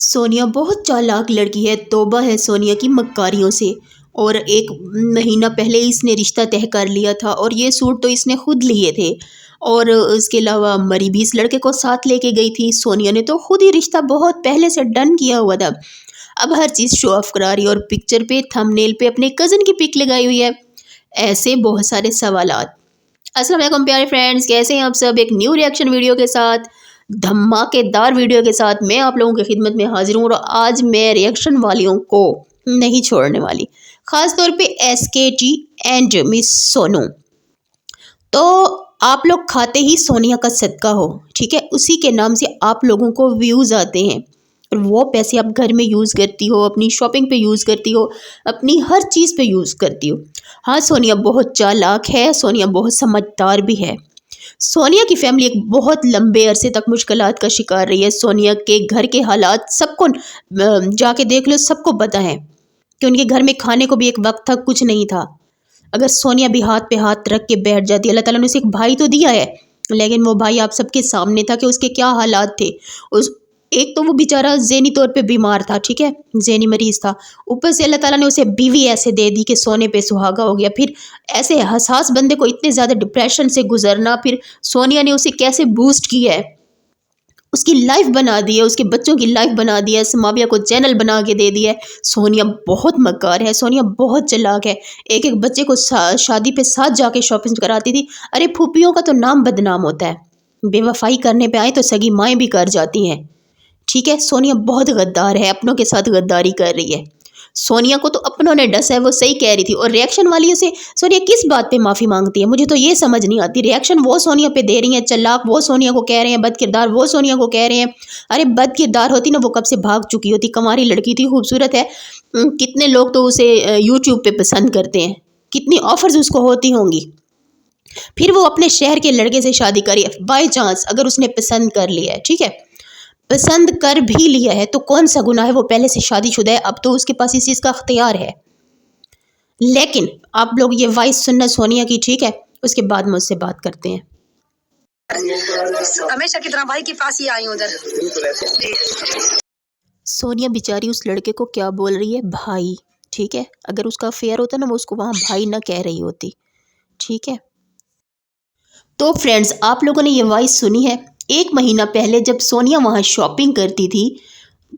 सोनिया बहुत चालाक लड़की है। तौबा है सोनिया की मक्कारियों से। और एक महीना पहले इसने रिश्ता तय कर लिया था और ये सूट तो इसने खुद लिए थे। और उसके अलावा मरी भी इस लड़के को साथ लेके गई थी। सोनिया ने तो खुद ही रिश्ता बहुत पहले से डन किया हुआ था। अब हर चीज़ शो ऑफ करा रही है और पिक्चर पे थंबनेल पे अपने कज़न की पिक लगाई हुई है। ऐसे बहुत सारे सवालात। अस्सलाम वालेकुम प्यारे फ्रेंड्स, कैसे हैं आप सब। एक न्यू रिएक्शन वीडियो के साथ, धमाकेदार वीडियो के साथ मैं आप लोगों की खिदमत में हाजिर हूँ। और आज मैं रिएक्शन वालियों को नहीं छोड़ने वाली, ख़ास तौर पे SKT एंड मिस सोनू। तो आप लोग खाते ही सोनिया का सदका हो, ठीक है। उसी के नाम से आप लोगों को व्यूज़ आते हैं और वो पैसे आप घर में यूज़ करती हो, अपनी शॉपिंग पे यूज़ करती हो, अपनी हर चीज़ पे यूज़ करती हो। हाँ, सोनिया बहुत चालाक है, सोनिया बहुत समझदार भी है। सोनिया की फैमिली एक बहुत लंबे अरसे तक मुश्किलात का शिकार रही है। सोनिया के घर के हालात सबको जाके देख लो, सबको पता है कि उनके घर में खाने को भी एक वक्त था, कुछ नहीं था। अगर सोनिया भी हाथ पे हाथ रख के बैठ जाती, अल्लाह ताला ने उसे एक भाई तो दिया है, लेकिन वो भाई आप सबके सामने था कि उसके क्या हालात थे। उस एक तो वो बेचारा ज़हनी तौर पे बीमार था, ठीक है, ज़हनी मरीज़ था। ऊपर से अल्लाह ताला ने उसे बीवी ऐसे दे दी कि सोने पे सुहागा हो गया। फिर ऐसे हसास बंदे को इतने ज़्यादा डिप्रेशन से गुजरना, फिर सोनिया ने उसे कैसे बूस्ट किया है, उसकी लाइफ बना दी है, उसके बच्चों की लाइफ बना दी है, समाविया को चैनल बना के दे दिया है। सोनिया बहुत मक्कार है, सोनिया बहुत चालाक है। एक एक बच्चे को शादी पे साथ जाके शॉपिंग कराती थी। अरे फूफियों का तो नाम बदनाम होता है, बेवफाई करने पे आए तो सगी माएँ भी कर जाती हैं, ठीक है। सोनिया बहुत गद्दार है, अपनों के साथ गद्दारी कर रही है। सोनिया को तो अपनों ने डस है, वो सही कह रही थी। और रिएक्शन वालियों से सोनिया किस बात पे माफ़ी मांगती है, मुझे तो ये समझ नहीं आती। रिएक्शन वो सोनिया पे दे रही हैं, चालाक वो सोनिया को कह रहे हैं, बदकिरदार वो सोनिया को कह रहे हैं। अरे बदकिरदार होती ना वो कब से भाग चुकी होती, कमारी लड़की थी, खूबसूरत है। कितने लोग तो उसे यूट्यूब पे पसंद करते हैं, कितनी ऑफर्स उसको होती होंगी। फिर वो अपने शहर के लड़के से शादी करी, बाई चांस अगर उसने पसंद कर लिया है, ठीक है, पसंद कर भी लिया है तो कौन सा गुनाह है, वो पहले से शादीशुदा है, अब तो उसके पास इस चीज़ का अख्तियार है। लेकिन आप लोग ये वॉइस सुनना सोनिया की, ठीक है, उसके बाद मुझसे बात करते हैं। हमेशा की तरह भाई के पास ही आई उधर। सोनिया बेचारी उस लड़के को क्या बोल रही है, भाई, ठीक है। अगर उसका अफेयर होता ना, वो उसको वहाँ भाई ना कह रही होती, ठीक है। तो फ्रेंड्स, आप लोगों ने ये वॉइस सुनी है। एक महीना पहले जब सोनिया वहाँ शॉपिंग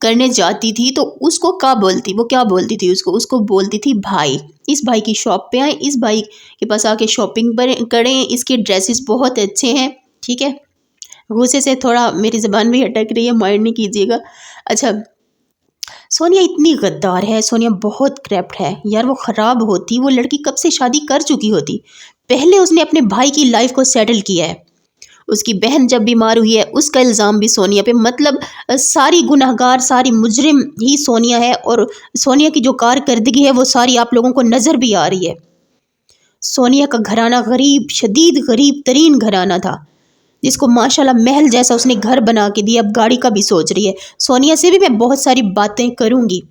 करने जाती थी तो उसको क्या बोलती थी, उसको बोलती थी भाई। इस भाई की शॉप पे आए, इस भाई के पास आके शॉपिंग करें, इसके ड्रेसेस बहुत अच्छे हैं, ठीक है। गुस्से से थोड़ा मेरी ज़बान भी अटक रही है, माइंड नहीं कीजिएगा। अच्छा, सोनिया इतनी गद्दार है, सोनिया बहुत क्रैप्ट है यार। वो ख़राब होती, वो लड़की कब से शादी कर चुकी होती। पहले उसने अपने भाई की लाइफ को सेटल किया है। उसकी बहन जब बीमार हुई है, उसका इल्ज़ाम भी सोनिया पे, मतलब सारी गुनहगार, सारी मुजरिम ही सोनिया है। और सोनिया की जो कारकर्दगी है वो सारी आप लोगों को नज़र भी आ रही है। सोनिया का घराना गरीब, शदीद गरीब तरीन घराना था, जिसको माशाल्लाह महल जैसा उसने घर बना के दिया। अब गाड़ी का भी सोच रही है। सोनिया से भी मैं बहुत सारी बातें करूँगी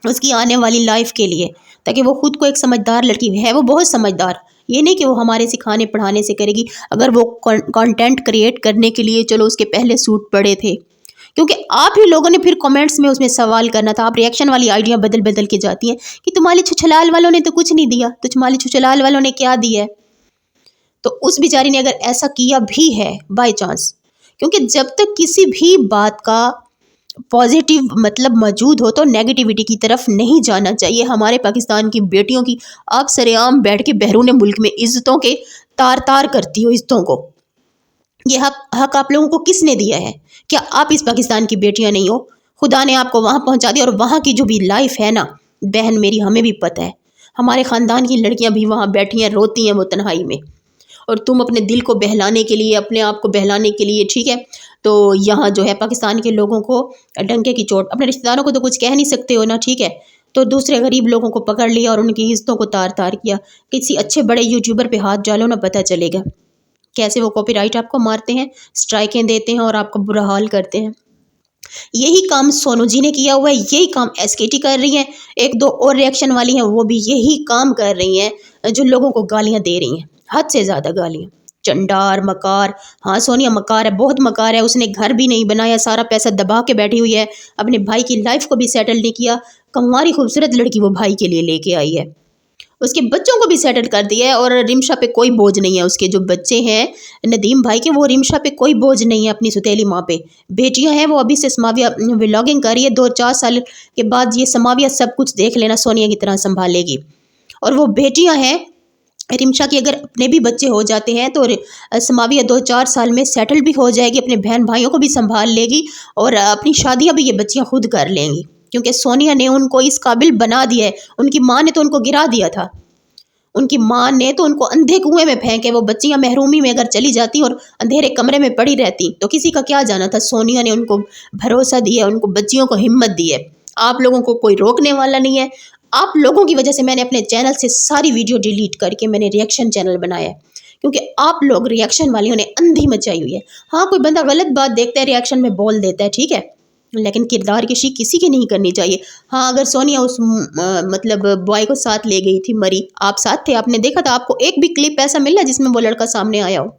उसकी आने वाली लाइफ के लिए, ताकि वो खुद को एक समझदार लड़की है। वो बहुत समझदार, ये नहीं कि वो हमारे सिखाने पढ़ाने से करेगी। अगर वो कंटेंट क्रिएट करने के लिए, चलो उसके पहले सूट पड़े थे, क्योंकि आप ही लोगों ने फिर कमेंट्स में उसमें सवाल करना था। आप रिएक्शन वाली आइडिया बदल बदल के जाती हैं कि तुम्हारे छुछलाल वालों ने तो कुछ नहीं दिया, तो तुम्हारे छुछलाल वालों ने क्या दिया है। तो उस बेचारी ने अगर ऐसा किया भी है बाय चांस, क्योंकि जब तक किसी भी बात का पॉजिटिव मतलब मौजूद हो तो नेगेटिविटी की तरफ नहीं जाना चाहिए। हमारे पाकिस्तान की बेटियों की आप सरेआम बैठ के बैरून मुल्क में इज़्ज़तों के तार तार करती हो, इज़्ज़तों को। ये हक आप लोगों को किसने दिया है? क्या आप इस पाकिस्तान की बेटियां नहीं हो? खुदा ने आपको वहाँ पहुँचा दिया। और वहाँ की जो भी लाइफ है ना बहन मेरी, हमें भी पता है। हमारे ख़ानदान की लड़कियाँ भी वहाँ बैठी हैं, रोती हैं वो तन्हाई में। और तुम अपने दिल को बहलाने के लिए, अपने आप को बहलाने के लिए, ठीक है, तो यहाँ जो है पाकिस्तान के लोगों को डंके की चोट, अपने रिश्तेदारों को तो कुछ कह नहीं सकते हो ना, ठीक है, तो दूसरे गरीब लोगों को पकड़ लिया और उनकी इज़्ज़तों को तार तार किया। किसी अच्छे बड़े यूट्यूबर पे हाथ डालो ना, पता चलेगा कैसे वो कॉपीराइट आपको मारते हैं, स्ट्राइकें देते हैं और आपका बुरा हाल करते हैं। यही काम सोनू जी ने किया हुआ है, यही काम SKT कर रही हैं। एक दो और रिएक्शन वाली हैं, वो भी यही काम कर रही हैं, जो लोगों को गालियाँ दे रही हैं, हद से ज़्यादा गालियाँ। चंडार मकार। हाँ सोनिया मकार है, बहुत मकार है। उसने घर भी नहीं बनाया, सारा पैसा दबा के बैठी हुई है, अपने भाई की लाइफ को भी सेटल नहीं किया। कंवारी खूबसूरत लड़की वो भाई के लिए लेके आई है, उसके बच्चों को भी सेटल कर दिया है, और रिमशा पे कोई बोझ नहीं है। उसके जो बच्चे हैं नदीम भाई के, वो रिमशा पे कोई बोझ नहीं है, अपनी सुतेली माँ पे। बेटियां हैं वो अभी से समाविया व्लॉगिंग कर रही है, 2-4 साल के बाद ये समाविया सब कुछ देख लेना सोनिया की तरह संभालेगी। और वो बेटियां हैं रिमशा की, अगर अपने भी बच्चे हो जाते हैं तो समाविया 2-4 साल में सेटल भी हो जाएगी, अपने बहन भाइयों को भी संभाल लेगी, और अपनी शादियां भी ये बच्चियां खुद कर लेंगी, क्योंकि सोनिया ने उनको इस काबिल बना दिया है। उनकी माँ ने तो उनको गिरा दिया था, उनकी माँ ने तो उनको अंधे कुएं में फेंके। वो बच्चियां महरूमी में अगर चली जाती और अंधेरे कमरे में पड़ी रहती तो किसी का क्या जाना था। सोनिया ने उनको भरोसा दिया, उनको बच्चियों को हिम्मत दी है। आप लोगों को कोई रोकने वाला नहीं है। आप लोगों की वजह से मैंने अपने चैनल से सारी वीडियो डिलीट करके मैंने रिएक्शन चैनल बनाया है, क्योंकि आप लोग रिएक्शन वालियों ने अंधी मचाई हुई है। हाँ कोई बंदा गलत बात देखता है रिएक्शन में बोल देता है, ठीक है, लेकिन किरदार कशी किसी की नहीं करनी चाहिए। हाँ अगर सोनिया उस मतलब बॉय को साथ ले गई थी, मरी, आप साथ थे, आपने देखा था, आपको एक भी क्लिप ऐसा मिला जिसमें वो लड़का सामने आया हो?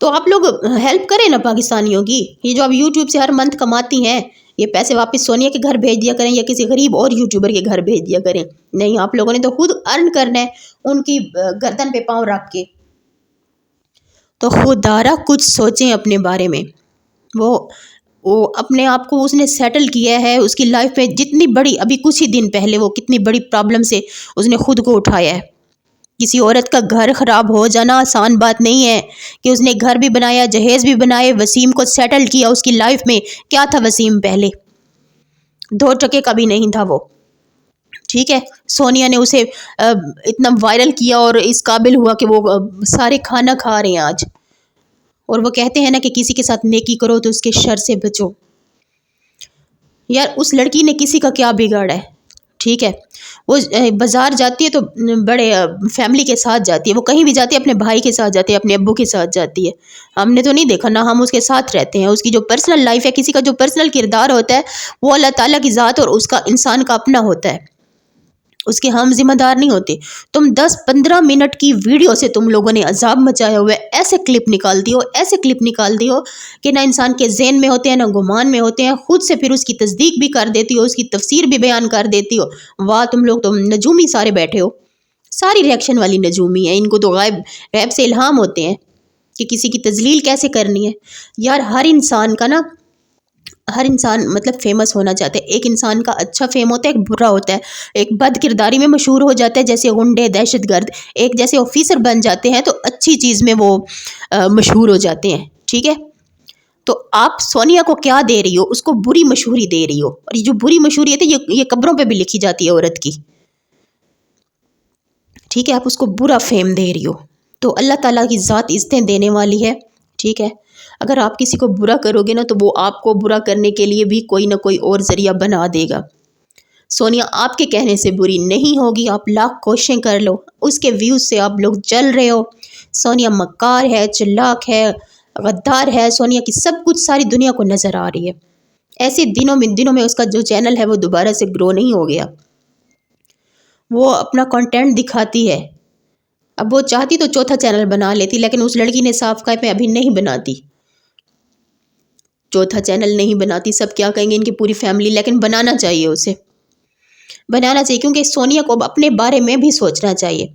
तो आप लोग हेल्प करें ना पाकिस्तानियों की। ये जो आप यूट्यूब से हर मंथ कमाती हैं, ये पैसे वापस सोनिया के घर भेज दिया करें, या किसी गरीब और यूट्यूबर के घर भेज दिया करें। नहीं, आप लोगों ने तो खुद अर्न करना है, उनकी गर्दन पे पाँव रख के। तो खुदारा कुछ सोचें अपने बारे में। वो अपने आप को उसने सेटल किया है, उसकी लाइफ में जितनी बड़ी, अभी कुछ ही दिन पहले वो कितनी बड़ी प्रॉब्लम से उसने खुद को उठाया है। किसी औरत का घर ख़राब हो जाना आसान बात नहीं है, कि उसने घर भी बनाया, जहेज़ भी बनाए, वसीम को सेटल किया उसकी लाइफ में। क्या था वसीम पहले? 2 टके का भी नहीं था वो, ठीक है। सोनिया ने उसे इतना वायरल किया और इस काबिल हुआ कि वो सारे खाना खा रहे हैं आज। और वो कहते हैं ना कि किसी के साथ नेकी करो तो उसके शर से बचो। यार उस लड़की ने किसी का क्या बिगाड़ा है, ठीक है। वो बाज़ार जाती है तो बड़े फैमिली के साथ जाती है, वो कहीं भी जाती है अपने भाई के साथ जाती है, अपने अब्बू के साथ जाती है। हमने तो नहीं देखा ना, हम उसके साथ रहते हैं। उसकी जो पर्सनल लाइफ है, किसी का जो पर्सनल किरदार होता है वो अल्लाह ताला की ज़ात और उसका इंसान का अपना होता है, उसके हम जिम्मेदार नहीं होते। तुम 10-15 मिनट की वीडियो से तुम लोगों ने अजाब मचाया हुआ है, ऐसे क्लिप निकालती हो, ऐसे क्लिप निकालती हो कि ना इंसान के ज़हन में होते हैं ना गुमान में होते हैं। खुद से फिर उसकी तस्दीक भी कर देती हो, उसकी तफसीर भी बयान कर देती हो। वाह तुम लोग तो नजूमी सारे बैठे हो, सारी रिएक्शन वाली नजूमी है। इनको तो गैब से इल्हाम होते हैं कि किसी की तजलील कैसे करनी है। यार हर इंसान मतलब फेमस होना चाहता है। एक इंसान का अच्छा फेम होता है, एक बुरा होता है। एक बद किरदारी में मशहूर हो जाता है, जैसे गुंडे, दहशतगर्द। एक जैसे ऑफिसर बन जाते हैं तो अच्छी चीज़ में वो मशहूर हो जाते हैं, ठीक है। तो आप सोनिया को क्या दे रही हो? उसको बुरी मशहूरी दे रही हो, और ये जो बुरी मशहूरी है ये कब्रों पे भी लिखी जाती है औरत की, ठीक है। आप उसको बुरा फेम दे रही हो। तो अल्लाह ताला की ज़ात इज़्ज़तें देने वाली है, ठीक है। अगर आप किसी को बुरा करोगे ना तो वो आपको बुरा करने के लिए भी कोई ना कोई और ज़रिया बना देगा। सोनिया आपके कहने से बुरी नहीं होगी, आप लाख कोशिशें कर लो, उसके व्यूज़ से आप लोग जल रहे हो। सोनिया मक्कार है, चालाक है, गद्दार है। सोनिया की सब कुछ सारी दुनिया को नज़र आ रही है। ऐसे दिनों में उसका जो चैनल है वो दोबारा से ग्रो नहीं हो गया। वो अपना कंटेंट दिखाती है। अब वो चाहती तो चौथा चैनल बना लेती, लेकिन उस लड़की ने साफ कहा मैं अभी नहीं बनाती, चौथा चैनल नहीं बनाती। सब क्या कहेंगे इनकी पूरी फैमिली, लेकिन बनाना चाहिए, उसे बनाना चाहिए, क्योंकि सोनिया को अब अपने बारे में भी सोचना चाहिए,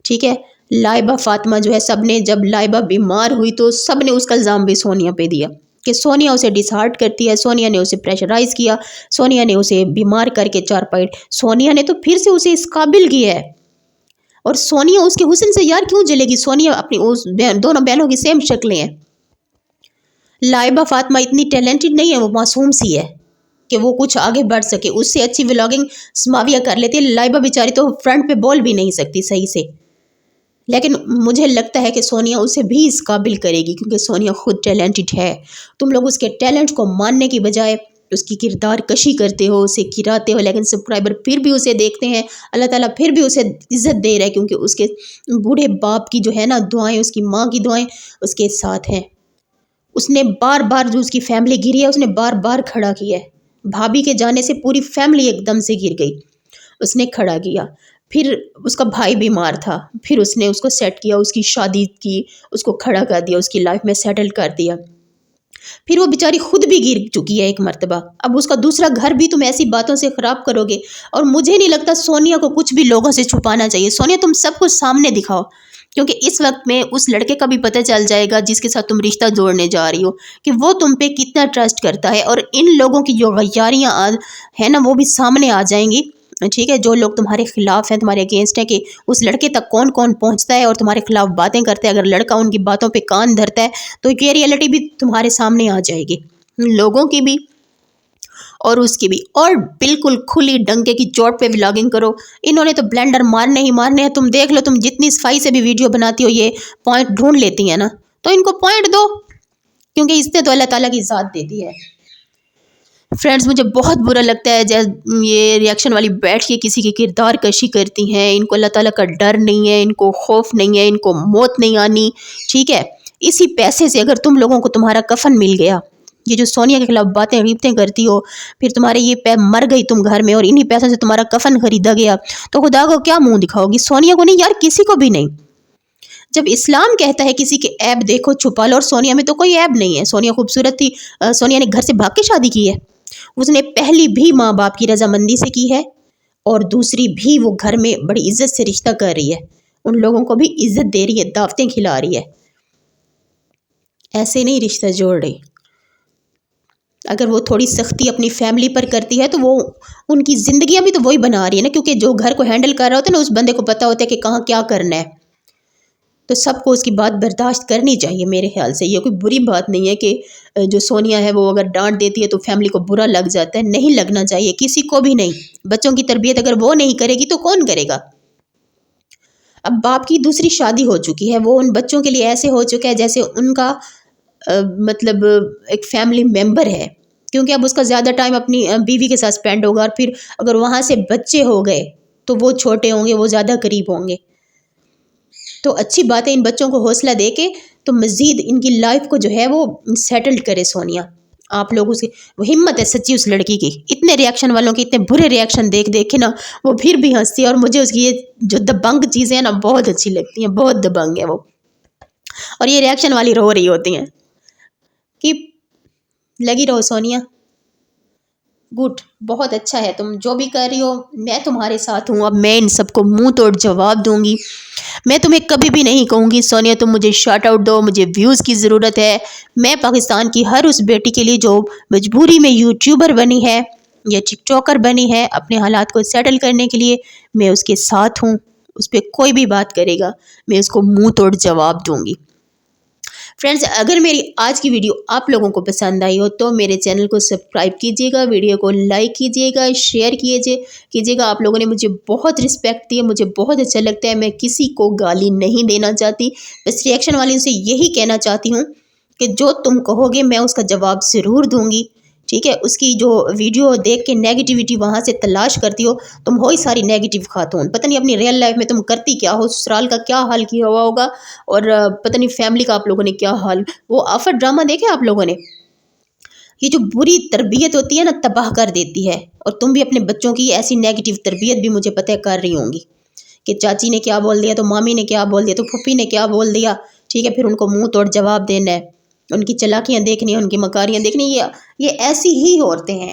ठीक है। लाइबा फातिमा जो है, सब ने जब लाइबा बीमार हुई तो सब ने उसका इल्ज़ाम भी सोनिया पे दिया कि सोनिया उसे डिसहार्ट करती है, सोनिया ने उसे प्रेशराइज़ किया, सोनिया ने उसे बीमार करके चारपाई। सोनिया ने तो फिर से उसे इस काबिल किया है, और सोनिया उसके हुस्न से यार क्यों जलेगी? सोनिया अपनी उस दोनों बहनों की सेम शक्लें हैं। लाइबा फातिमा इतनी टैलेंटेड नहीं है, वो मासूम सी है कि वो कुछ आगे बढ़ सके। उससे अच्छी व्लॉगिंग समाविया कर लेती है। लाइबा बेचारी तो फ्रंट पे बोल भी नहीं सकती सही से, लेकिन मुझे लगता है कि सोनिया उसे भी इस काबिल करेगी, क्योंकि सोनिया खुद टैलेंटेड है। तुम लोग उसके टैलेंट को मानने की बजाय उसकी किरदार कशी करते हो, उसे गिराते हो, लेकिन सब्सक्राइबर फिर भी उसे देखते हैं। अल्लाह ताला फिर भी उसे इज़्ज़त दे रहा है, क्योंकि उसके बूढ़े बाप की जो है ना दुआएं, उसकी माँ की दुआएं उसके साथ हैं। उसने बार बार जो उसकी फैमिली गिरी है उसने बार बार खड़ा किया है। भाभी के जाने से पूरी फैमिली एकदम से गिर गई, उसने खड़ा किया। پھر اس کا بھائی بیمار تھا، پھر اس نے اس کو سیٹ کیا، اس کی شادی کی، اس کو کھڑا کر دیا، اس کی لائف میں سیٹل کر دیا۔ پھر وہ بیچاری خود بھی گر چکی ہے ایک مرتبہ، اب اس کا دوسرا گھر بھی تم ایسی باتوں سے خراب کرو گے۔ اور مجھے نہیں لگتا سونیا کو کچھ بھی لوگوں سے چھپانا چاہیے۔ سونیا تم سب کچھ سامنے دکھاؤ، کیونکہ اس وقت میں اس لڑکے کا بھی پتہ چل جائے گا جس کے ساتھ تم رشتہ جوڑنے جا رہی ہو کہ وہ تم پہ کتنا ٹرسٹ کرتا ہے، اور ان لوگوں کی جو غیاریاں ہیں نا وہ بھی سامنے آ جائیں گی، ٹھیک ہے، جو لوگ تمہارے خلاف ہیں، تمہارے اگینسٹ ہیں، کہ اس لڑکے تک کون کون پہنچتا ہے اور تمہارے خلاف باتیں کرتا ہے۔ اگر لڑکا ان کی باتوں پہ کان دھرتا ہے تو یہ ریئلٹی بھی تمہارے سامنے آ جائے گی، لوگوں کی بھی اور اس کی بھی۔ اور بالکل کھلی ڈنکے کی چوٹ پہ ولاگنگ کرو۔ انہوں نے تو بلینڈر مارنے ہی مارنے ہیں، تم دیکھ لو، تم جتنی صفائی سے بھی ویڈیو بناتی ہو یہ پوائنٹ ڈھونڈ لیتی ہیں نا، تو ان کو پوائنٹ دو، کیونکہ اس نے تو اللہ تعالیٰ کی ذات دیتی ہے۔ فرینڈز مجھے بہت برا لگتا ہے جب یہ ریاکشن والی بیٹھ کے کسی کی کردار کشی کرتی ہیں، ان کو اللہ تعالیٰ کا ڈر نہیں ہے، ان کو خوف نہیں ہے، ان کو موت نہیں آنی، ٹھیک ہے۔ اسی پیسے سے اگر تم لوگوں کو تمہارا کفن مل گیا، یہ جو سونیا کے خلاف باتیں ریبتیں کرتی ہو، پھر تمہارے یہ مر گئی تم گھر میں اور انہی پیسوں سے تمہارا کفن خریدا گیا، تو خدا کو کیا منہ دکھاؤ گی؟ سونیا کو نہیں یار، کسی کو بھی نہیں۔ جب اسلام کہتا ہے کسی کے عیب دیکھو چھپا لو، اور سونیا میں تو کوئی عیب نہیں ہے، سونیا خوبصورت تھی، سونیا نے گھر سے بھاگ کے شادی کی ہے، اس نے پہلی بھی ماں باپ کی رضامندی سے کی ہے، اور دوسری بھی وہ گھر میں بڑی عزت سے رشتہ کر رہی ہے، ان لوگوں کو بھی عزت دے رہی ہے، دعوتیں کھلا رہی ہے، ایسے نہیں رشتہ جوڑ رہی۔ اگر وہ تھوڑی سختی اپنی فیملی پر کرتی ہے تو وہ ان کی زندگیاں بھی تو وہی بنا رہی ہے نا، کیونکہ جو گھر کو ہینڈل کر رہا ہوتا ہے نا، اس بندے کو پتہ ہوتا ہے کہ کہاں کیا کرنا ہے، تو سب کو اس کی بات برداشت کرنی چاہیے۔ میرے خیال سے یہ کوئی بری بات نہیں ہے کہ جو سونیا ہے وہ اگر ڈانٹ دیتی ہے تو فیملی کو برا لگ جاتا ہے، نہیں لگنا چاہیے، کسی کو بھی نہیں۔ بچوں کی تربیت اگر وہ نہیں کرے گی تو کون کرے گا؟ اب باپ کی دوسری شادی ہو چکی ہے، وہ ان بچوں کے لیے ایسے ہو چکا ہے جیسے ان کا مطلب ایک فیملی ممبر ہے، کیونکہ اب اس کا زیادہ ٹائم اپنی بیوی کے ساتھ سپینڈ ہوگا، اور پھر اگر وہاں سے بچے ہو گئے تو وہ چھوٹے ہوں گے، وہ زیادہ قریب ہوں گے، تو اچھی بات ہے ان بچوں کو حوصلہ دے کے تو مزید ان کی لائف کو جو ہے وہ سیٹلڈ کرے سونیا۔ آپ لوگ اس کی وہ ہمت ہے سچی اس لڑکی کی، اتنے ریاکشن والوں کے اتنے برے ریاکشن دیکھ دیکھ کے نا وہ پھر بھی ہنستی ہے، اور مجھے اس کی یہ جو دبنگ چیزیں ہیں نا بہت اچھی لگتی ہیں، بہت دبنگ ہے وہ، اور یہ ریاکشن والی رو رہی ہوتی ہیں کہ لگی رہو سونیا، گڈ، بہت اچھا ہے، تم جو بھی کر رہی ہو میں تمہارے ساتھ ہوں۔ اب میں ان سب کو منہ توڑ جواب دوں گی، میں تمہیں کبھی بھی نہیں کہوں گی سونیا تم مجھے شاٹ آؤٹ دو، مجھے ویوز کی ضرورت ہے۔ میں پاکستان کی ہر اس بیٹی کے لیے جو مجبوری میں یوٹیوبر بنی ہے یا ٹک ٹاکر بنی ہے اپنے حالات کو سیٹل کرنے کے لیے، میں اس کے ساتھ ہوں، اس پہ کوئی بھی بات کرے گا میں اس کو منہ توڑ جواب دوں گی۔ فرینڈز اگر میری آج کی ویڈیو آپ لوگوں کو پسند آئی ہو تو میرے چینل کو سبسکرائب کیجیے گا، ویڈیو کو لائک کیجیے گا، شیئر کیجیے گا۔ آپ لوگوں نے مجھے بہت رسپیکٹ دی ہے، مجھے بہت اچھا لگتا ہے، میں کسی کو گالی نہیں دینا چاہتی، بس ریاکشن والوں سے یہی کہنا چاہتی ہوں کہ جو تم کہو گے میں اس کا جواب ضرور دوں گی، ٹھیک ہے۔ اس کی جو ویڈیو دیکھ کے نیگیٹیوٹی وہاں سے تلاش کرتی ہو، تم ہو ہی ساری نیگیٹیو خاتون، پتہ نہیں اپنی ریئل لائف میں تم کرتی کیا ہو، سسرال کا کیا حال کیا ہوا ہوگا، اور پتہ نہیں فیملی کا آپ لوگوں نے کیا حال۔ وہ آفر ڈرامہ دیکھے آپ لوگوں نے؟ یہ جو بری تربیت ہوتی ہے نا تباہ کر دیتی ہے، اور تم بھی اپنے بچوں کی ایسی نیگیٹیو تربیت بھی مجھے پتہ کر رہی ہوں گی کہ چاچی نے کیا بول دیا تو مامی نے کیا بول دیا تو پھپھی نے کیا بول دیا، ٹھیک ہے، پھر ان کو منہ توڑ جواب دینا ہے، ان کی چالاکیاں دیکھنی ہیں، ان کی مکاریاں دیکھنی ہیں، یہ ایسی ہی عورتیں ہیں۔